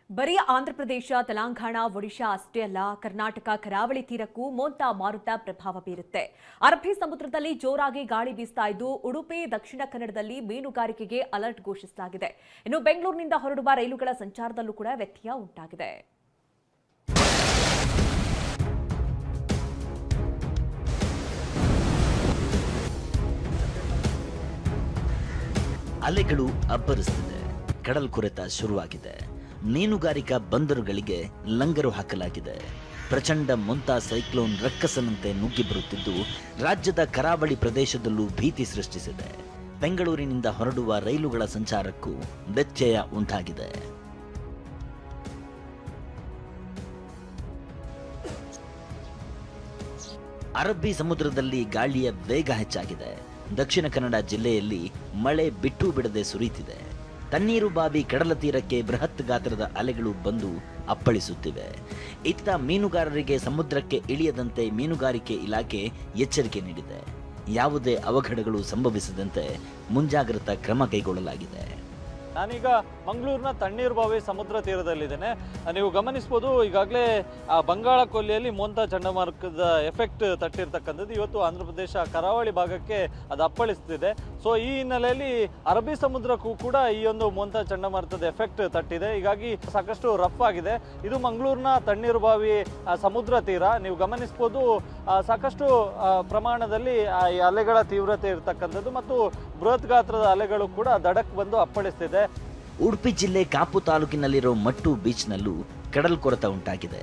ಬರೀ ಆಂಧ್ರಪ್ರದೇಶ, ತೆಲಂಗಾಣ, ಒಡಿಶಾ ಅಷ್ಟೇ ಅಲ್ಲ, ಕರ್ನಾಟಕ ಕರಾವಳಿ ತೀರಕ್ಕೂ ಮೋಂತಾ ಮಾರುತ ಪ್ರಭಾವ ಬೀರುತ್ತೆ. ಅರಬ್ಬಿ ಸಮುದ್ರದಲ್ಲಿ ಜೋರಾಗಿ ಗಾಳಿ ಬೀಸ್ತಾ ಇದ್ದು, ಉಡುಪಿ, ದಕ್ಷಿಣ ಕನ್ನಡದಲ್ಲಿ ಮೀನುಗಾರಿಕೆಗೆ ಅಲರ್ಟ್ ಘೋಷಿಸಲಾಗಿದೆ. ಇನ್ನು ಬೆಂಗಳೂರಿನಿಂದ ಹೊರಡುವ ರೈಲುಗಳ ಸಂಚಾರದಲ್ಲೂ ಕೂಡ ವ್ಯತ್ಯಯ ಉಂಟಾಗಿದೆ. ಅಲೆಗಳು ಅಬ್ಬರಿಸುತ್ತಿದೆ. ಕಡಲ್ ಕೊರೆತ ಶುರುವಾಗಿದೆ. ಮೀನುಗಾರಿಕಾ ಬಂದರುಗಳಿಗೆ ಲಂಗರು ಹಾಕಲಾಗಿದೆ. ಪ್ರಚಂಡ ಮೊಂತಾ ಸೈಕ್ಲೋನ್ ರಕ್ಕಸನಂತೆ ನುಗ್ಗಿ ಬರುತ್ತಿದ್ದು, ರಾಜ್ಯದ ಕರಾವಳಿ ಪ್ರದೇಶದಲ್ಲೂ ಭೀತಿ ಸೃಷ್ಟಿಸಿದೆ. ಬೆಂಗಳೂರಿನಿಂದ ಹೊರಡುವ ರೈಲುಗಳ ಸಂಚಾರಕ್ಕೂ ವ್ಯತ್ಯಯ ಉಂಟಾಗಿದೆ. ಅರಬ್ಬಿ ಸಮುದ್ರದಲ್ಲಿ ಗಾಳಿಯ ವೇಗ ಹೆಚ್ಚಾಗಿದೆ. ದಕ್ಷಿಣ ಕನ್ನಡ ಜಿಲ್ಲೆಯಲ್ಲಿ ಮಳೆ ಬಿಟ್ಟು ಬಿಡದೆ ಸುರಿಯುತ್ತಿದೆ. ತಣ್ಣೀರುಬಾವಿ ಕಡಲ ತೀರಕ್ಕೆ ಬೃಹತ್ ಗಾತ್ರದ ಅಲೆಗಳು ಬಂದು ಅಪ್ಪಳಿಸುತ್ತಿವೆ. ಇತ್ತ ಮೀನುಗಾರರಿಗೆ ಸಮುದ್ರಕ್ಕೆ ಇಳಿಯದಂತೆ ಮೀನುಗಾರಿಕೆ ಇಲಾಖೆ ಎಚ್ಚರಿಕೆ ನೀಡಿದೆ. ಯಾವುದೇ ಅವಘಡಗಳು ಸಂಭವಿಸದಂತೆ ಮುಂಜಾಗ್ರತಾ ಕ್ರಮ ಕೈಗೊಳ್ಳಲಾಗಿದೆ. ನಾನೀಗ ಮಂಗಳೂರಿನ ತಣ್ಣೀರುಬಾವಿ ಸಮುದ್ರ ತೀರದಲ್ಲಿದ್ದೇನೆ. ನೀವು ಗಮನಿಸಬಹುದು, ಈಗಾಗಲೇ ಬಂಗಾಳ ಕೊಲ್ಲಿಯಲ್ಲಿ ಮೋಂತಾ ಚಂಡಮಾರುತದ ಎಫೆಕ್ಟ್ ತಟ್ಟಿರ್ತಕ್ಕಂಥದ್ದು ಇವತ್ತು ಆಂಧ್ರ ಪ್ರದೇಶ ಕರಾವಳಿ ಭಾಗಕ್ಕೆ ಅದು ಅಪ್ಪಳಿಸ್ತಿದೆ. ಸೊ ಈ ಹಿನ್ನೆಲೆಯಲ್ಲಿ ಅರಬ್ಬಿ ಸಮುದ್ರಕ್ಕೂ ಕೂಡ ಈ ಒಂದು ಮೋಂತಾ ಚಂಡಮಾರುತದ ಎಫೆಕ್ಟ್ ತಟ್ಟಿದೆ. ಹೀಗಾಗಿ ಸಾಕಷ್ಟು ರಫ್ ಆಗಿದೆ. ಇದು ಮಂಗಳೂರಿನ ತಣ್ಣೀರುಬಾವಿ ಸಮುದ್ರ ತೀರ. ನೀವು ಗಮನಿಸಬಹುದು, ಸಾಕಷ್ಟು ಪ್ರಮಾಣದಲ್ಲಿ ಈ ಅಲೆಗಳ ತೀವ್ರತೆ ಇರತಕ್ಕಂಥದ್ದು ಮತ್ತು ಬೃಹತ್ ಗಾತ್ರದ ಅಲೆಗಳು ಕೂಡ ದಡಕ್ಕೆ ಬಂದು ಅಪ್ಪಳಿಸ್ತಿದೆ. ಉಡುಪಿ ಜಿಲ್ಲೆ ಕಾಪು ತಾಲೂಕಿನಲ್ಲಿರೋ ಮಟ್ಟು ಬೀಚ್ನಲ್ಲೂ ಕಡಲ್ ಕೊರೆತ ಉಂಟಾಗಿದೆ.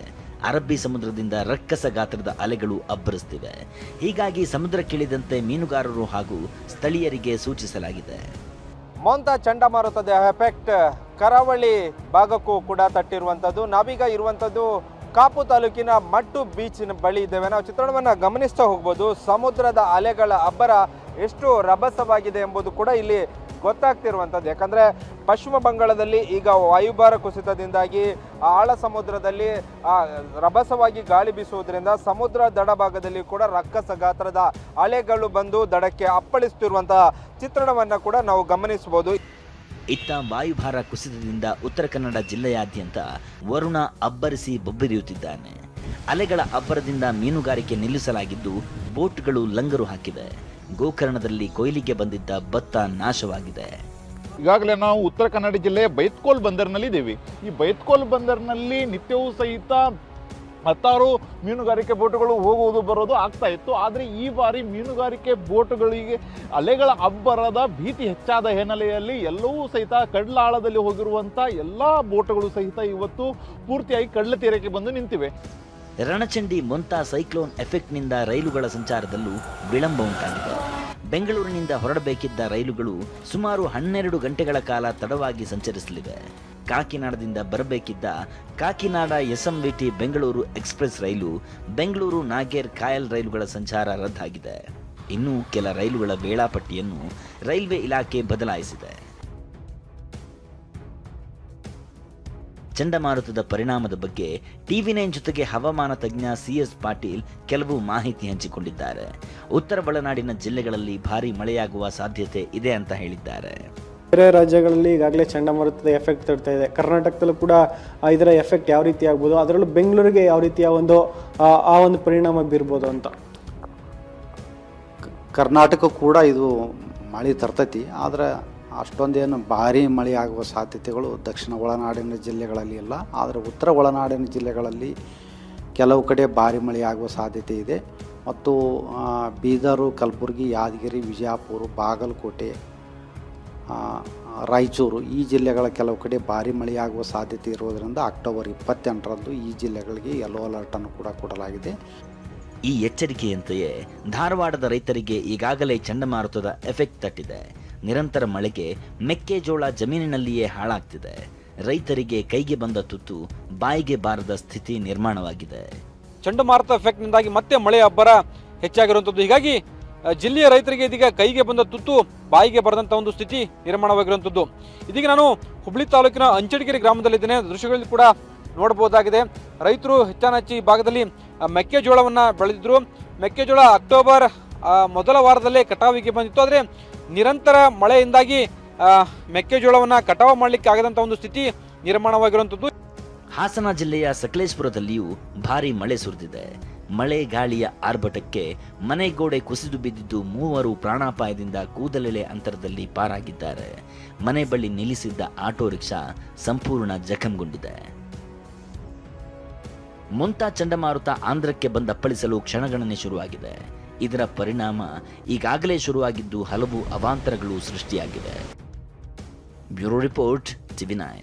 ಅರಬ್ಬಿ ಸಮುದ್ರದಿಂದ ರಕ್ಕಸ ಗಾತ್ರದ ಅಲೆಗಳು ಅಬ್ಬರಿಸುತ್ತಿವೆ. ಹೀಗಾಗಿ ಸಮುದ್ರಕ್ಕಿಳಿದಂತೆ ಮೀನುಗಾರರು ಹಾಗೂ ಸ್ಥಳೀಯರಿಗೆ ಸೂಚಿಸಲಾಗಿದೆ. ಮೋಂತಾ ಚಂಡಮಾರುತದ ಎಫೆಕ್ಟ್ ಕರಾವಳಿ ಭಾಗಕ್ಕೂ ಕೂಡ ತಟ್ಟಿರುವಂಥದ್ದು. ನಾವೀಗ ಇರುವಂಥದ್ದು ಕಾಪು ತಾಲೂಕಿನ ಮಟ್ಟು ಬೀಚಿನ ಬಳಿ ಇದ್ದೇವೆ. ನಾವು ಚಿತ್ರಣವನ್ನು ಗಮನಿಸ್ತಾ ಹೋಗ್ಬೋದು. ಸಮುದ್ರದ ಅಲೆಗಳ ಅಬ್ಬರ ಎಷ್ಟು ರಭಸವಾಗಿದೆ ಎಂಬುದು ಕೂಡ ಇಲ್ಲಿ ಗೊತ್ತಾಗ್ತಿರುವಂಥದ್ದು. ಯಾಕಂದರೆ ಪಶ್ಚಿಮ ಬಂಗಾಳದಲ್ಲಿ ಈಗ ವಾಯುಭಾರ ಕುಸಿತದಿಂದಾಗಿ ಆಳ ಸಮುದ್ರದಲ್ಲಿ ರಭಸವಾಗಿ ಗಾಳಿ ಬೀಸುವುದರಿಂದ ಸಮುದ್ರ ದಡ ಭಾಗದಲ್ಲಿ ಕೂಡ ರಕ್ಕಸ ಗಾತ್ರದ ಅಲೆಗಳು ಬಂದು ದಡಕ್ಕೆ ಅಪ್ಪಳಿಸುತ್ತಿರುವಂತಹ ಚಿತ್ರಣವನ್ನು ಕೂಡ ನಾವು ಗಮನಿಸಬಹುದು. ಇತ್ತ ವಾಯುಭಾರ ಕುಸಿತದಿಂದ ಉತ್ತರ ಕನ್ನಡ ಜಿಲ್ಲೆಯಾದ್ಯಂತ ವರುಣ ಅಬ್ಬರಿಸಿ ಬೊಬ್ಬಿರಿಯುತ್ತಿದ್ದಾನೆ. ಅಲೆಗಳ ಅಬ್ಬರದಿಂದ ಮೀನುಗಾರಿಕೆ ನಿಲ್ಲಿಸಲಾಗಿದ್ದು, ಬೋಟ್ಗಳು ಲಂಗರು ಹಾಕಿವೆ. ಗೋಕರ್ಣದಲ್ಲಿ ಕೊಯ್ಲಿಗೆ ಬಂದಿದ್ದ ಭತ್ತ ನಾಶವಾಗಿದೆ. ಈಗಾಗಲೇ ನಾವು ಉತ್ತರ ಕನ್ನಡ ಜಿಲ್ಲೆಯ ಬೈತ್ಕೋಲ್ ಬಂದರಿನಲ್ಲಿ ಇದ್ದೀವಿ. ಈ ಬೈತ್ಕೋಲ್ ಬಂದರಿನಲ್ಲಿ ನಿತ್ಯವೂ ಸಹಿತ ಹತ್ತಾರು ಮೀನುಗಾರಿಕೆ ಬೋಟುಗಳು ಹೋಗುವುದು ಬರೋದು ಆಗ್ತಾ ಇತ್ತು. ಆದರೆ ಈ ಬಾರಿ ಮೀನುಗಾರಿಕೆ ಬೋಟುಗಳಿಗೆ ಅಲೆಗಳ ಅಬ್ಬರದ ಭೀತಿ ಹೆಚ್ಚಾದ ಹಿನ್ನೆಲೆಯಲ್ಲಿ ಎಲ್ಲವೂ ಸಹಿತ ಕಡಲಾಳದಲ್ಲಿ ಹೋಗಿರುವಂಥ ಎಲ್ಲ ಬೋಟುಗಳು ಸಹಿತ ಇವತ್ತು ಪೂರ್ತಿಯಾಗಿ ಕಡಲ ತೀರಕ್ಕೆ ಬಂದು ನಿಂತಿವೆ. ರಣಚಂಡಿ ಮೊಂತಾ ಸೈಕ್ಲೋನ್ ಎಫೆಕ್ಟ್ನಿಂದ ರೈಲುಗಳ ಸಂಚಾರದಲ್ಲೂ ವಿಳಂಬ ಉಂಟಾಗಿದೆ. ಬೆಂಗಳೂರಿನಿಂದ ಹೊರಡಬೇಕಿದ್ದ ರೈಲುಗಳು ಸುಮಾರು 12 ಗಂಟೆಗಳ ಕಾಲ ತಡವಾಗಿ ಸಂಚರಿಸಲಿವೆ. ಕಾಕಿನಾಡದಿಂದ ಬರಬೇಕಿದ್ದ ಕಾಕಿನಾಡ ಎಸ್ಎಂವಿಟಿ ಬೆಂಗಳೂರು ಎಕ್ಸ್ಪ್ರೆಸ್ ರೈಲು, ಬೆಂಗಳೂರು ನಾಗೇರ್ ಕಾಯಲ್ ರೈಲುಗಳ ಸಂಚಾರ ರದ್ದಾಗಿದೆ. ಇನ್ನು ಕೆಲ ರೈಲುಗಳ ವೇಳಾಪಟ್ಟಿಯನ್ನು ರೈಲ್ವೆ ಇಲಾಖೆ ಬದಲಾಯಿಸಿದೆ. ಚಂಡಮಾರುತದ ಪರಿಣಾಮದ ಬಗ್ಗೆ ಟಿವಿ9 ಜೊತೆಗೆ ಹವಾಮಾನ ತಜ್ಞ ಸಿಎಸ್ ಪಾಟೀಲ್ ಕೆಲವು ಮಾಹಿತಿ ಹಂಚಿಕೊಂಡಿದ್ದಾರೆ. ಉತ್ತರ ಒಳನಾಡಿನ ಜಿಲ್ಲೆಗಳಲ್ಲಿ ಭಾರೀ ಮಳೆಯಾಗುವ ಸಾಧ್ಯತೆ ಇದೆ ಅಂತ ಹೇಳಿದ್ದಾರೆ. ಬೇರೆ ರಾಜ್ಯಗಳಲ್ಲಿ ಈಗಾಗಲೇ ಚಂಡಮಾರುತದ ಎಫೆಕ್ಟ್ ತಡ್ತಾ ಇದೆ. ಕರ್ನಾಟಕದಲ್ಲೂ ಕೂಡ ಇದರ ಎಫೆಕ್ಟ್ ಯಾವ ರೀತಿ ಆಗ್ಬೋದು, ಅದರಲ್ಲೂ ಬೆಂಗಳೂರಿಗೆ ಯಾವ ರೀತಿಯ ಒಂದು ಪರಿಣಾಮ ಬೀರ್ಬೋದು ಅಂತ. ಕರ್ನಾಟಕ ಕೂಡ ಇದು ಮಳೆ ತರ್ತೈತಿ. ಆದರೆ ಅಷ್ಟೊಂದೇನು ಭಾರಿ ಮಳೆ ಆಗುವ ಸಾಧ್ಯತೆಗಳು ದಕ್ಷಿಣ ಒಳನಾಡಿನ ಜಿಲ್ಲೆಗಳಲ್ಲಿ ಇಲ್ಲ. ಆದರೆ ಉತ್ತರ ಒಳನಾಡಿನ ಜಿಲ್ಲೆಗಳಲ್ಲಿ ಕೆಲವು ಕಡೆ ಭಾರಿ ಮಳೆ ಆಗುವ ಸಾಧ್ಯತೆ ಇದೆ. ಮತ್ತು ಬೀದರು, ಕಲಬುರಗಿ, ಯಾದಗಿರಿ, ವಿಜಯಪುರ, ಬಾಗಲಕೋಟೆ, ರಾಯಚೂರು ಈ ಜಿಲ್ಲೆಗಳ ಕೆಲವು ಕಡೆ ಭಾರಿ ಮಳೆಯಾಗುವ ಸಾಧ್ಯತೆ ಇರುವುದರಿಂದ ಅಕ್ಟೋಬರ್ 28ರಂದು ಈ ಜಿಲ್ಲೆಗಳಿಗೆ ಯೆಲ್ಲೋ ಅಲರ್ಟನ್ನು ಕೂಡ ಕೊಡಲಾಗಿದೆ. ಈ ಎಚ್ಚರಿಕೆಯಂತೆಯೇ ಧಾರವಾಡದ ರೈತರಿಗೆ ಈಗಾಗಲೇ ಚಂಡಮಾರುತದ ಎಫೆಕ್ಟ್ ತಟ್ಟಿದೆ. ನಿರಂತರ ಮಳೆಗೆ ಮೆಕ್ಕೆಜೋಳ ಜಮೀನಿನಲ್ಲಿಯೇ ಹಾಳಾಗ್ತಿದೆ. ರೈತರಿಗೆ ಕೈಗೆ ಬಂದ ತುತ್ತು ಬಾಯಿಗೆ ಬಾರದ ಸ್ಥಿತಿ ನಿರ್ಮಾಣವಾಗಿದೆ. ಚಂಡಮಾರುತ ಎಫೆಕ್ಟ್ನಿಂದಾಗಿ ಮತ್ತೆ ಮಳೆ ಅಬ್ಬರ ಹೆಚ್ಚಾಗಿರುವಂಥದ್ದು. ಹೀಗಾಗಿ ಜಿಲ್ಲೆಯ ರೈತರಿಗೆ ಇದೀಗ ಕೈಗೆ ಬಂದ ತುತ್ತು ಬಾಯಿಗೆ ಬರದಂಥ ಒಂದು ಸ್ಥಿತಿ ನಿರ್ಮಾಣವಾಗಿರುವಂಥದ್ದು. ಇದೀಗ ನಾನು ಹುಬ್ಳಿ ತಾಲೂಕಿನ ಅಂಚಡಿಗೆರೆ ಗ್ರಾಮದಲ್ಲಿದ್ದೇನೆ. ದೃಶ್ಯಗಳಲ್ಲಿ ಕೂಡ ನೋಡಬಹುದಾಗಿದೆ. ರೈತರು ಹೆಚ್ಚಾನೆಚ್ಚು ಈ ಭಾಗದಲ್ಲಿ ಮೆಕ್ಕೆಜೋಳವನ್ನು ಬೆಳೆದಿದ್ರು. ಮೆಕ್ಕೆಜೋಳ ಅಕ್ಟೋಬರ್ ಮೊದಲ ವಾರದಲ್ಲೇ ಕಟಾವಿಗೆ ಬಂದಿತ್ತು. ಆದರೆ ನಿರಂತರ ಮಳೆಯಿಂದಾಗಿ ಮೆಕ್ಕೆಜೋಳವನ್ನು ಕಟಾವು ಮಾಡಲಿಕ್ಕೆ ಆಗದಂಥ ಒಂದು ಸ್ಥಿತಿ ನಿರ್ಮಾಣವಾಗಿರುವಂಥದ್ದು. ಹಾಸನ ಜಿಲ್ಲೆಯ ಸಕಲೇಶಪುರದಲ್ಲಿಯೂ ಭಾರೀ ಮಳೆ ಸುರಿದಿದೆ. ಮಳೆ ಗಾಳಿಯ ಆರ್ಭಟಕ್ಕೆ ಮನೆಗೋಡೆ ಕುಸಿದು ಬಿದ್ದಿದ್ದು 3 ಪ್ರಾಣಾಪಾಯದಿಂದ ಕೂದಲೆಳೆ ಅಂತರದಲ್ಲಿ ಪಾರಾಗಿದ್ದಾರೆ. ಮನೆ ಬಳಿ ನಿಲ್ಲಿಸಿದ್ದ ಆಟೋ ರಿಕ್ಷಾ ಸಂಪೂರ್ಣ ಜಖಂಗೊಂಡಿದೆ. ಮೊಂತಾ ಚಂಡಮಾರುತ ಆಂಧ್ರಕ್ಕೆ ಬಂದಪ್ಪಳಿಸಲು ಕ್ಷಣಗಣನೆ ಶುರುವಾಗಿದೆ. ಇದರ ಪರಿಣಾಮ ಈಗಾಗಲೇ ಶುರುವಾಗಿದ್ದು ಹಲವು ಅವಾಂತರಗಳು ಸೃಷ್ಟಿಯಾಗಿವೆ. Bureau report, TV9.